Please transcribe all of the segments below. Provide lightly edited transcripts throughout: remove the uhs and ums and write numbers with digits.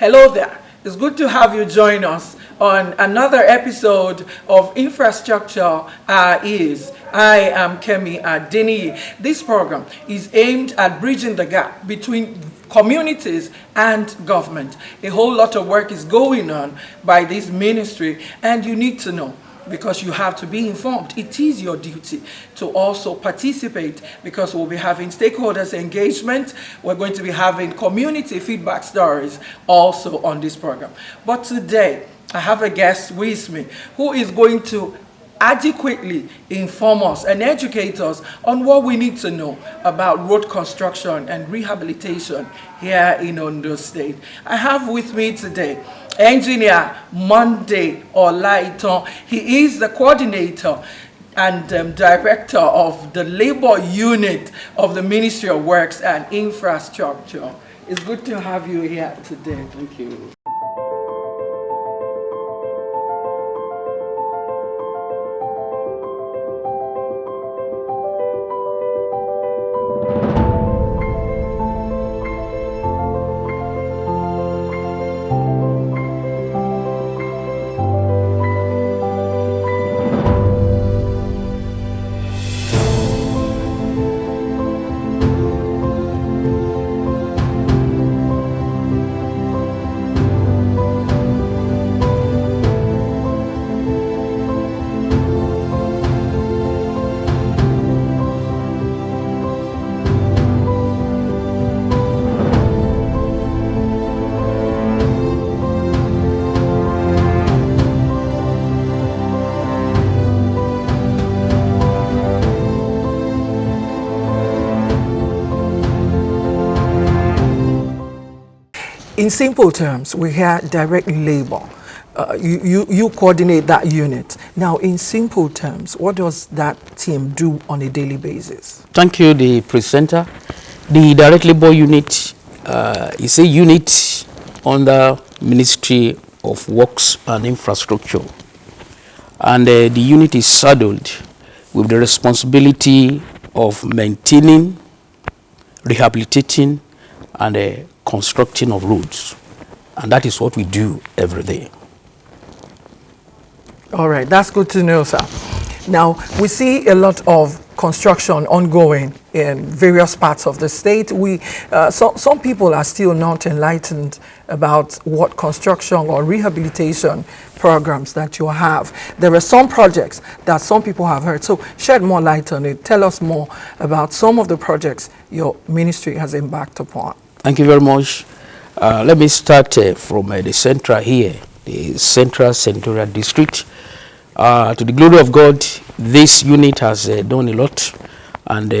Hello there. It's good to have you join us on another episode of Infrastructure Is. I am Kemi Adeni. This program is aimed at bridging the gap between communities and government. A whole lot of work is going on by this ministry, and you need to know, because you have to be informed. It is your duty to also participate, because we'll be having stakeholders engagement. We're going to be having community feedback stories also on this program. But today, I have a guest with me who is going to adequately inform us and educate us on what we need to know about road construction and rehabilitation here in Ondo State. I have with me today Engineer Monday Olaiton. He is the coordinator and director of the labor unit of the Ministry of Works and Infrastructure. It's good to have you here today. Thank you. In simple terms, we hear direct labor. You coordinate that unit. Now, in simple terms, what does that team do on a daily basis? Thank you, the presenter. The direct labor unit is a unit under Ministry of Works and Infrastructure. And the unit is saddled with the responsibility of maintaining, rehabilitating, and constructing of roads, and that is what we do every day. All right, that's good to know, sir. Now, we see a lot of construction ongoing in various parts of the state. Some people are still not enlightened about what construction or rehabilitation programs that you have. There are some projects that some people have heard. So shed more light on it. Tell us more about some of the projects your ministry has embarked upon. Thank you very much. Let me start from the central here, the central senatorial district. To the glory of God, this unit has done a lot, and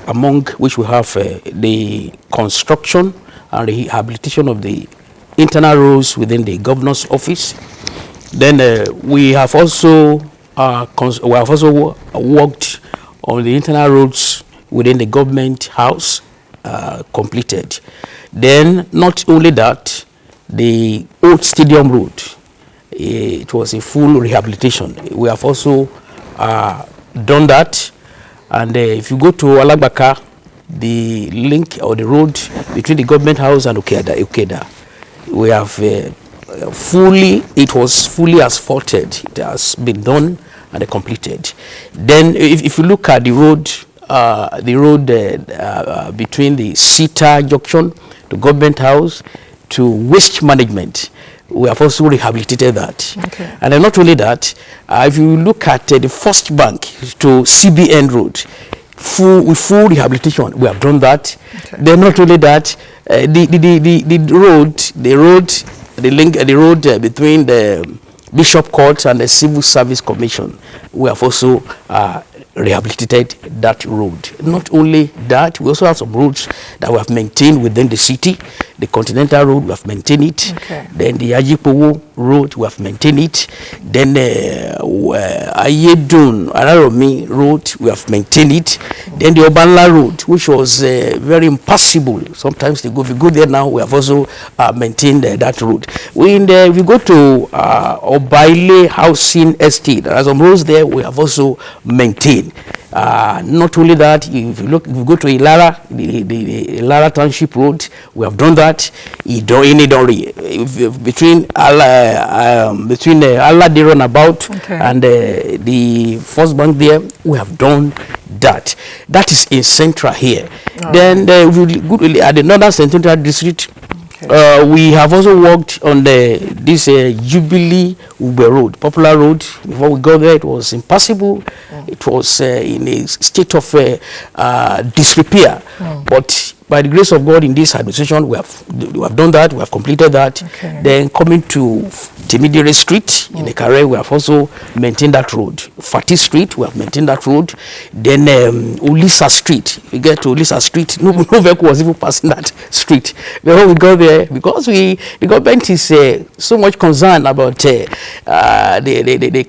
among which we have the construction and rehabilitation of the internal roads within the governor's office. Then we have also worked on the internal roads within the government house, completed. Then not only that, the old stadium road, it was a full rehabilitation. We have also done that. And if you go to Alagbaka, the link or the road between the government house and Okeda, we have it was fully asphalted. It has been done and completed. Then if you look at the road between the Sita junction to government house to waste management, we have also rehabilitated that. Okay. And then not only that, if you look at the First Bank to CBN road, full rehabilitation, we have done that. Okay. Then not only that, the road between the Bishop Court and the Civil Service Commission, we have also rehabilitated that road. Not only that, we also have some roads that we have maintained within the city. The Continental Road, we have maintained it. Okay. Then the Ajipowo Road, we have maintained it. Then Ayedun Araromi Road, we have maintained it. Then the Obanla Road, which was very impassable. Sometimes if you go there now, we have also maintained that road. If we go to Obaile Housing Estate, there are some roads there we have also maintained. Not only that, if you go to Ilara, the Ilara Township Road, we have done that. Between Alade runabout and the First Bank there, we have done that. That is in Central here. Then we go to at the Northern Central District. We have also worked on this Jubilee Ube Road, Popular Road. Before we got there, it was impassable. It was in a state of disrepair. But by the grace of God, in this administration, we have done that. We have completed that. Then coming to Timidire Street in Ekare, we have also maintained that road. Fati Street, we have maintained that road. Then Ulisa Street, we get to Ulisa Street, no vehicle was even passing that street. Before we go there, because the government is so much concerned about the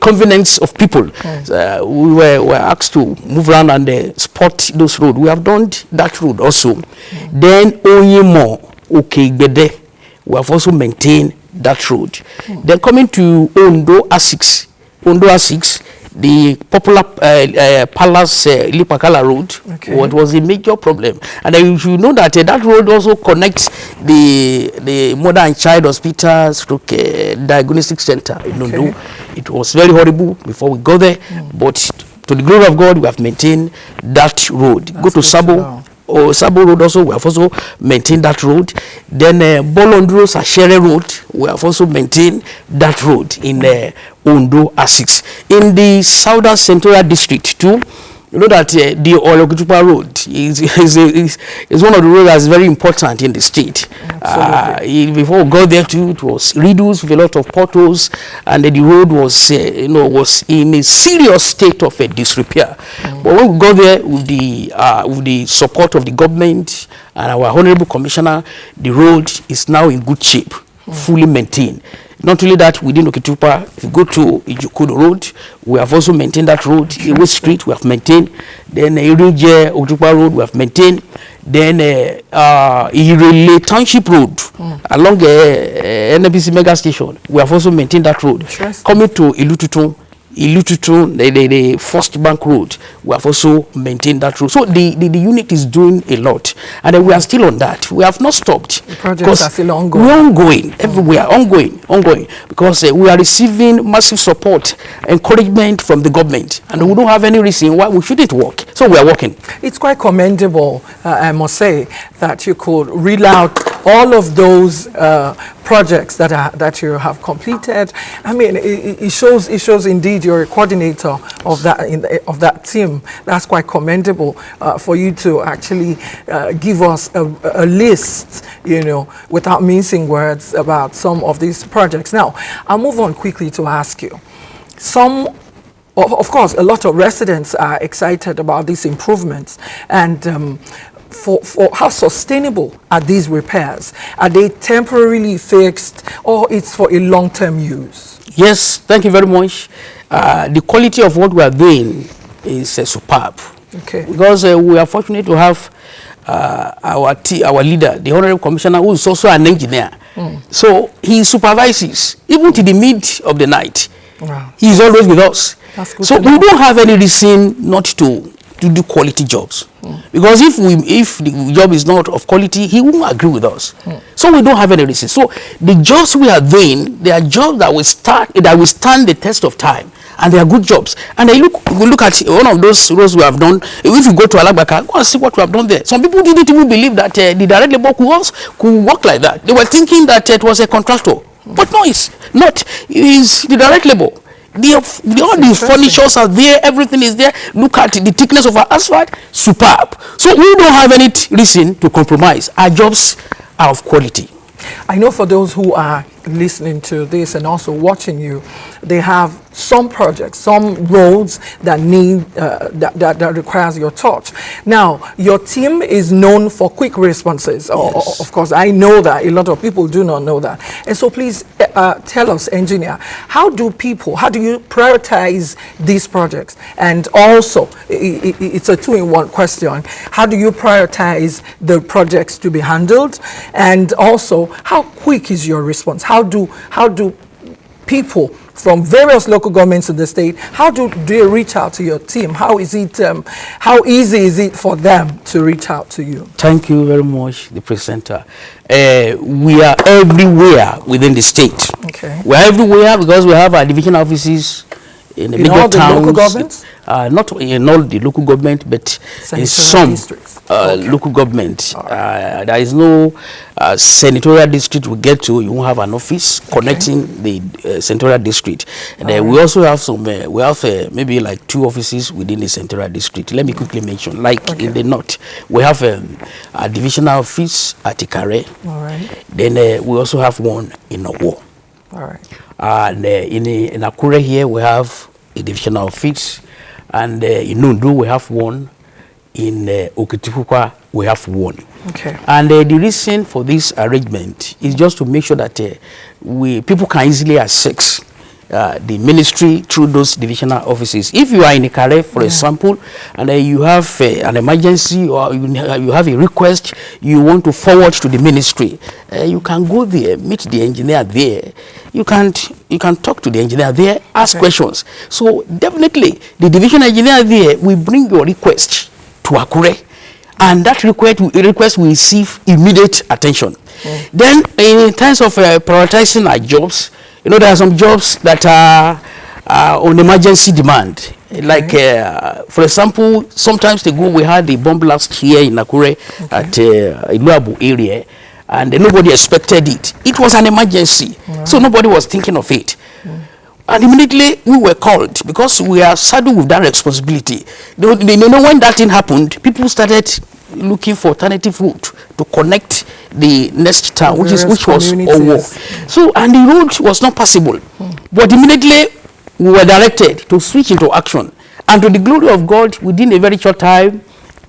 convenience of people. We were asked to move around and spot those roads. We have done that road also. Then Oyemo, Okegbede, we have also maintained that road. Then coming to Ondo A6, the popular Palace Lipakala Road, what was a major problem. And you should know that that road also connects the Mother and Child Hospital Diagnostic Center in Ondo. It was very horrible before we got there, but to the glory of God, we have maintained that road. Go to Sabo. Sabo Road also, we have also maintained that road. Then Bolondro Sashere Road, we have also maintained that road in Ondo A6. In the Southern Central District too, you know that the Olokutupa Road is one of the roads that's very important in the state. Before we got there too, it was reduced with a lot of potholes, and the road was was in a serious state of disrepair. But when we got there with the support of the government and our honorable commissioner, the road is now in good shape, fully maintained. Not only that, within Okitupa, if you go to Ijukudu Road, we have also maintained that road. Iwe Street, we have maintained. Then Irije Okitupa Road, we have maintained. Then Irele Township Road, along the NBC Mega Station, we have also maintained that road. Coming to Ilututun, the First Bank Road, we have also maintained that road. So the unit is doing a lot, and we are still on that. We have not stopped. The projects are still ongoing. We're ongoing everywhere, ongoing, because we are receiving massive support, encouragement from the government, and we don't have any reason why we shouldn't work. So we are working. It's quite commendable, I must say, that you could reel out all of those projects that you have completed. I mean, it shows indeed you're a coordinator of that team. That's quite commendable for you to actually give us a list, without mincing words, about some of these projects. Now, I'll move on quickly to ask you. Of course, a lot of residents are excited about these improvements, and for how sustainable are these repairs? Are they temporarily fixed, or it's for a long-term use? Yes, thank you very much. The quality of what we are doing is superb. Because we are fortunate to have our leader, the Honorable Commissioner, who is also an engineer. So he supervises even to the mid of the night. Wow. He is always with us. That's good. So we don't have any reason not to do quality jobs. Because if the job is not of quality, he won't agree with us. So we don't have any reason. So the jobs we are doing, they are jobs that will stand the test of time, and they are good jobs. And we look at one of those roads we have done. If you go to Alagbaka, go and see what we have done there. Some people didn't even believe that the direct labor could work like that. They were thinking that it was a contractor. But no, it's not. It's the direct labor. All the furnitures are there, everything is there. Look at the thickness of our asphalt, superb. So we don't have any reason to compromise. Our jobs are of quality. I know for those who are listening to this and also watching you, they have some projects, some roads that need that requires your touch. Now, your team is known for quick responses. Yes. Of course, I know that. A lot of people do not know that. And so please tell us, engineer, how do you prioritize these projects? And also, it's a two-in-one question. How do you prioritize the projects to be handled? And also, how quick is your response? How do people from various local governments in the state. How do they reach out to your team? How is it? How easy is it for them to reach out to you? Thank you very much, the presenter. We are everywhere within the state. Okay. We are everywhere because we have our division offices in the major all the towns. local governments? Not in all the local government, but in some districts. local government. There is no senatorial district we get to. You won't have an office connecting the senatorial district. And we also have some. We have maybe like 2 offices within the senatorial district. Let me quickly mention. Like in the north, we have a divisional office at Ikare. All right. Then we also have one in Owo. All right. And in Akure here, we have a divisional office. And in Nundu, we have one. In Okitipupa, we have one. Okay. And the reason for this arrangement is just to make sure that people can easily access the ministry through those divisional offices. If you are in Ikare, for example, and you have an emergency or you have a request you want to forward to the ministry, you can go there, meet the engineer there. You can talk to the engineer there, ask questions. So definitely, the division engineer there will bring your request to Akure, and that request will receive immediate attention. Then, in terms of prioritizing our jobs, you know, there are some jobs that are on emergency demand. Like, for example, sometimes ago we had the bomb blast here in Akure at Iluabu area, and nobody expected it. It was an emergency, so nobody was thinking of it. And immediately we were called because we are saddled with that responsibility. You know, when that thing happened, people started looking for alternative route to connect the next town, which was Owo. So, and the route was not possible. But immediately we were directed to switch into action. And to the glory of God, within a very short time,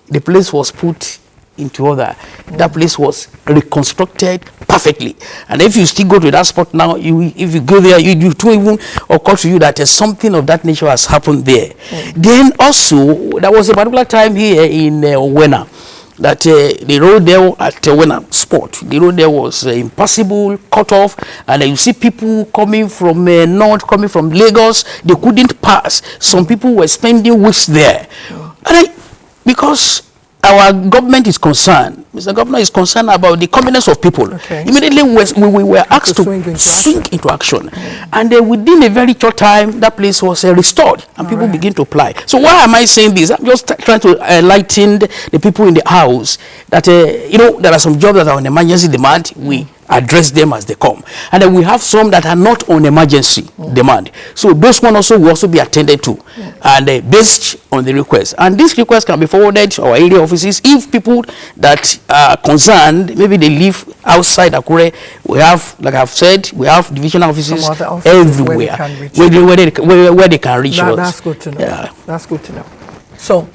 the place was put into order. That place was reconstructed perfectly. And if you still go to that spot now, if you go there, you don't even occur to you that something of that nature has happened there. Then also, there was a particular time here in Owena that the road there at Owena spot, the road there was impossible, cut off, and you see people coming from north, coming from Lagos, they couldn't pass. Some people were spending weeks there. And because our government is concerned, Mr. Governor is concerned about the convenience of people. Immediately we were asked to swing into action. And within a very short time, that place was restored and people begin to apply. So why am I saying this? I'm just trying to enlighten the people in the house that, you know, there are some jobs that are on emergency demand. We address them as they come. And then we have some that are not on emergency demand. So those one also will also be attended to and based on the request. And this request can be forwarded to our area offices if people that are concerned, maybe they live outside Akure. We have, like I've said, we have divisional offices everywhere where they can reach us. That's good to know. Yeah. That's good to know. So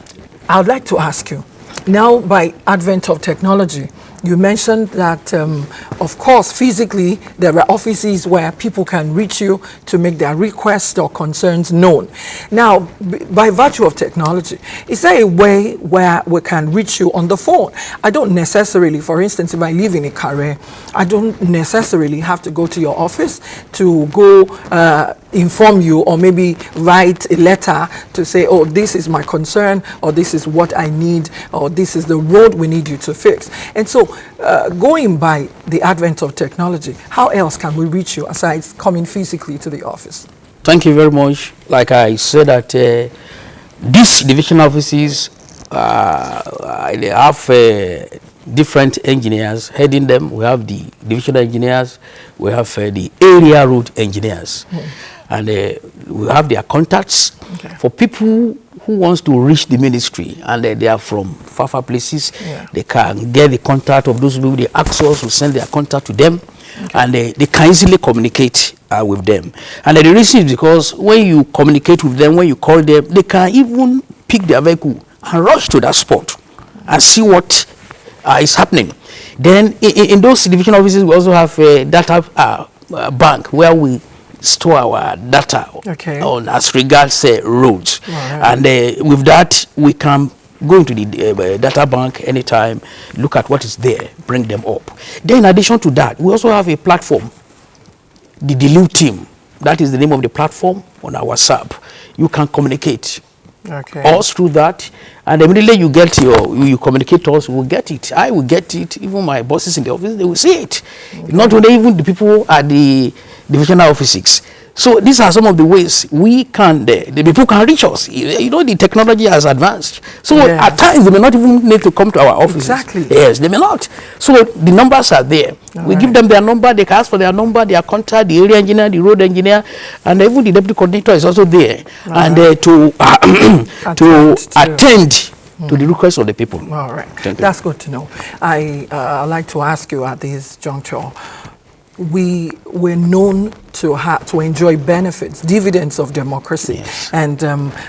I would like to ask you, now by advent of technology, you mentioned that, of course, physically, there are offices where people can reach you to make their requests or concerns known. Now, by virtue of technology, is there a way where we can reach you on the phone? I don't necessarily, for instance, if I live in Ikare, I don't necessarily have to go to your office to go inform you or maybe write a letter to say, oh, this is my concern, or this is what I need, or this is the road we need you to fix. And so going by the advent of technology, how else can we reach you aside coming physically to the office? Thank you very much. Like I said that these division offices, they have different engineers heading them. We have the divisional engineers, we have the area road engineers. And we have their contacts for people who wants to reach the ministry and they are from far places. They can get the contact of those people. They ask us to send their contact to them and they can easily communicate with them. And the reason is because when you communicate with them, when you call them, they can even pick their vehicle and rush to that spot and see what is happening. Then in those division offices, we also have a data bank where we store our data on as regards roads. And with that, we can go into the data bank anytime, look at what is there, bring them up. Then in addition to that, we also have a platform, the Delu team. that is the name of the platform on our WhatsApp. You can communicate us through that, and immediately you communicate to us, we will get it. I will get it. Even my bosses in the office, they will see it. Not only even the people at the divisional offices. So these are some of the ways we can, the people can reach us. You know, the technology has advanced. So at times, they may not even need to come to our offices. Exactly. Yes, they may not. So the numbers are there. We give them their number, they can ask for their number, their contact, the area engineer, the road engineer, and even the deputy coordinator is also there. And to attend to the request of the people. All right. That's good to know. I'd like to ask you at this juncture, we're known to enjoy benefits, dividends of democracy. Yes. And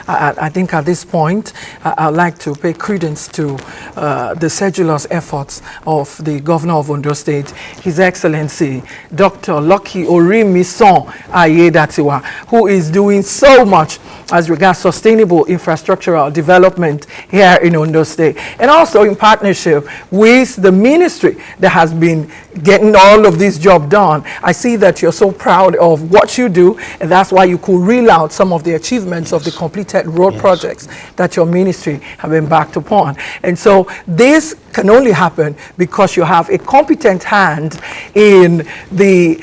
I think at this point, I'd like to pay credence to the sedulous efforts of the governor of Ondo State, His Excellency, Dr. Lucky Orimison Ayedatiwa, who is doing so much as regards sustainable infrastructural development here in Ondo State, and also in partnership with the ministry that has been getting all of this job done. I see that you're so proud of what you do, and that's why you could reel out some of the achievements of the completed road projects that your ministry have embarked upon. And so this can only happen because you have a competent hand in the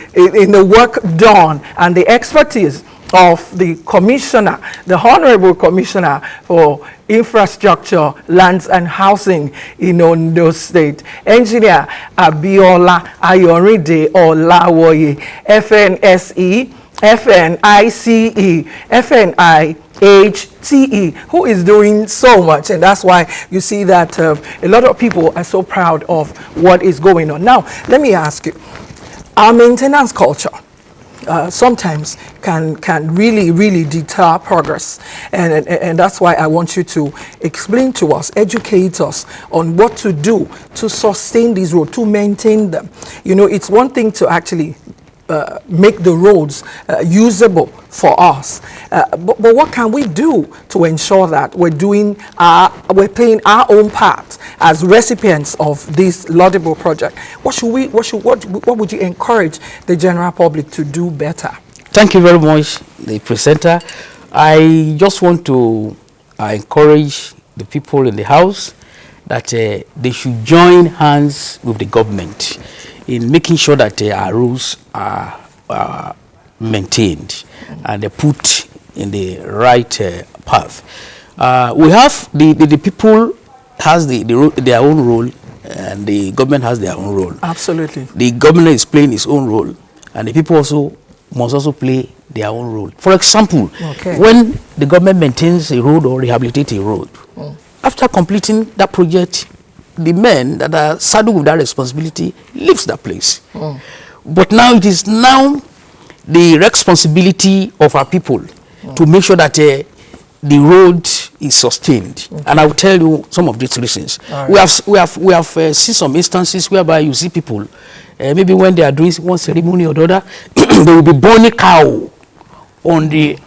work done and the expertise of the commissioner, the Honorable Commissioner for Infrastructure, Lands and Housing in Ondo State, Engineer Abiola Ayorinde Olawoye, FNSE, FNICE, FNIHTE, who is doing so much. And that's why you see that a lot of people are so proud of what is going on. Now, let me ask you, our maintenance culture sometimes can really deter progress, and that's why I want you to explain to us, educate us on what to do to sustain these roads, to maintain them. You know, it's one thing to actually make the roads usable for us, but what can we do to ensure that we're playing our own part as recipients of this laudable project? What would you encourage the general public to do better? Thank you very much, the presenter. I just want to encourage the people in the house that they should join hands with the government in making sure that our rules are maintained and put in the right path. We have the people has their own role, and the government has their own role. Absolutely. The government is playing its own role, and the people must also play their own role. For example, when the government maintains a road or rehabilitates a road, after completing that project, the men that are saddled with that responsibility leaves that place. But now it is the responsibility of our people to make sure that the road is sustained. And I will tell you some of these reasons. We have seen some instances whereby you see people, maybe when they are doing one ceremony or the other, they will be burning cow on the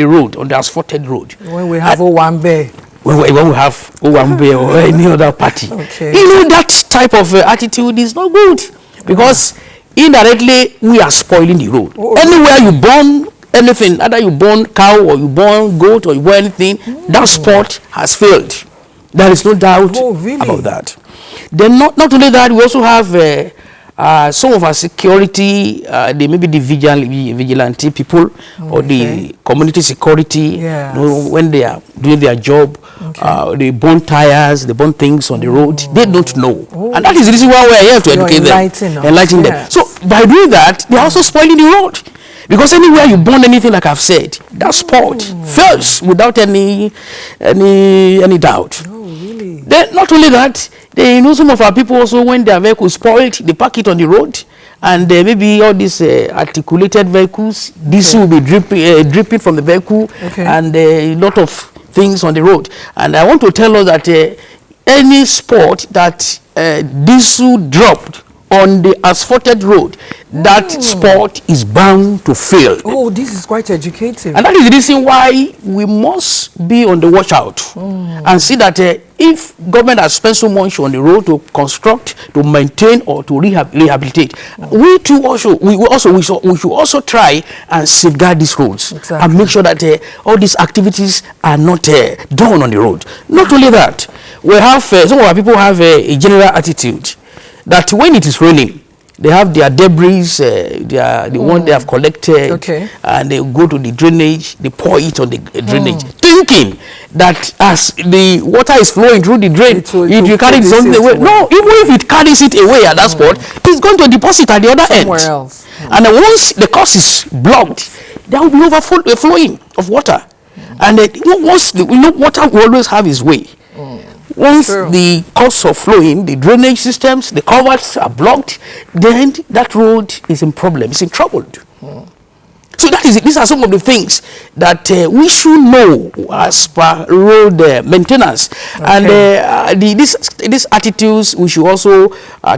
road, on the asphalted road. When we have Owambe. When we have Owambe or any other party. You know, that type of attitude is not good, because indirectly we are spoiling the road. Anywhere you burn anything, either you burn cow or you burn goat or you burn anything, that spot has failed. There is no doubt about that. Then not only that, we also have some of our security, they may be the vigilante people or the community security. You know, when they are doing their job, they burn tires, they burn things on the road. They don't know, and that is the reason why we are here to educate them, enlighten them. So by doing that, they are also spoiling the road, because anywhere you burn anything, like I've said, that spot fails without any doubt. Then not only that, you know, some of our people also, when their vehicle is spoiled, they park it on the road, and maybe all these articulated vehicles, diesel will be dripping from the vehicle, and a lot of things on the road. And I want to tell us that any spot that diesel dropped on the asphalted road, that spot is bound to fail. Oh, this is quite educative. And that is the reason why we must be on the watch out and see that if if government has spent so much on the road to construct, to maintain, or to rehabilitate, we too also we should also try and safeguard these roads and make sure that all these activities are not done on the road. Not only that, we have some of our people have a general attitude that when it is raining, they have their debris, the one they have collected, and they go to the drainage, they pour it on the drainage, thinking that as the water is flowing through the drain, it will carry something away. No, even if it carries it away at that spot, it's going to deposit at the other somewhere end. Else. And then once the course is blocked, there will be overflowing of water. And once water will always have its way. Once the course of flowing, the drainage systems, the culverts are blocked, then that road is in problem, it's in trouble. So these are some of the things that we should know as per road maintenance. And these attitudes, we should also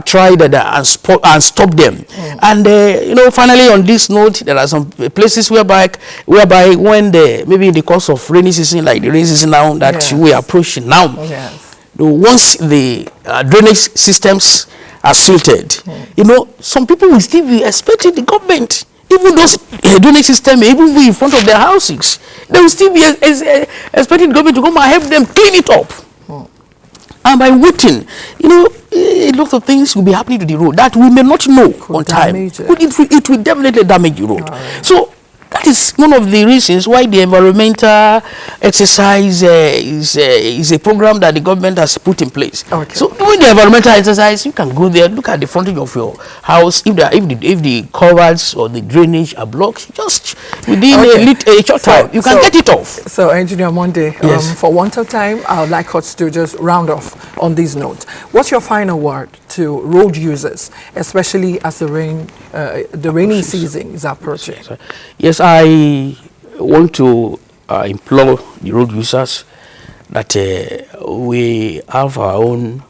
try that and stop them. And finally, on this note, there are some places whereby when maybe in the course of rainy season, like the rainy season now that we are approaching now, once the drainage systems are silted, some people will still be expecting the government. Even those drainage system, even be in front of their houses, they will still be expecting the government to come and help them clean it up. And by waiting, a lot of things will be happening to the road that we may not know on time. It will definitely damage the road. So that is one of the reasons why the environmental exercise is a program that the government has put in place. So doing the environmental exercise, you can go there, look at the frontage of your house. If the covers or the drainage are blocked, just within a short time, you can get it off. So, Engineer Monday, for want of time, I would like us to just round off on this note. What's your final word to road users, especially as the rainy season is approaching? Yes, I want to implore the road users that we have our own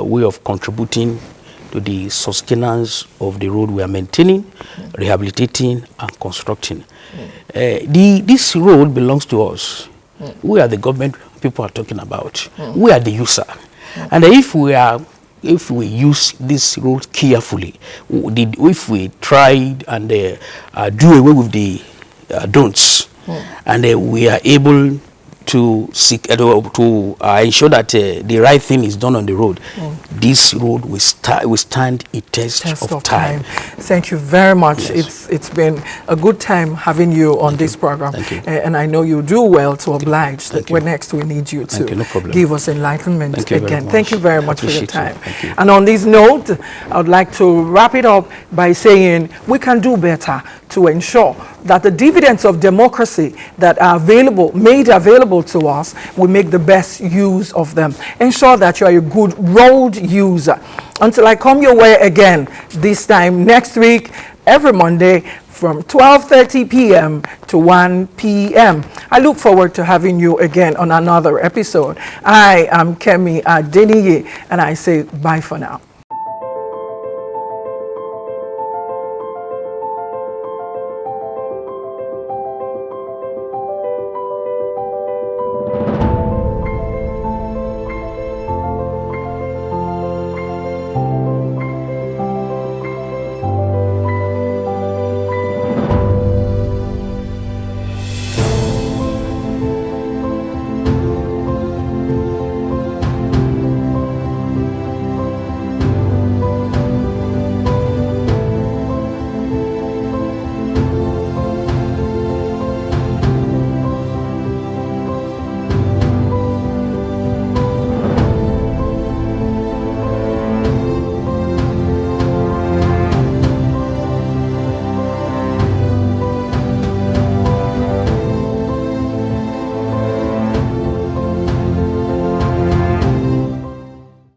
way of contributing to the sustenance of the road we are maintaining, rehabilitating, and constructing. This road belongs to us. We are the government people are talking about. We are the user. And if we use this road carefully, if we try and do away with the don'ts, and we are able to ensure that the right thing is done on the road, this road will stand a test of time. Thank you very much. It's been a good time having you on this program. And I know you do well to oblige. When next we need you to give us enlightenment again. Thank you very much for your time. And on this note, I would like to wrap it up by saying we can do better to ensure that the dividends of democracy that are made available to us, we make the best use of them. Ensure that you are a good road user. Until I come your way again, this time next week, every Monday from 12:30 p.m. to 1 p.m. I look forward to having you again on another episode. I am Kemi Adeniyi, and I say bye for now.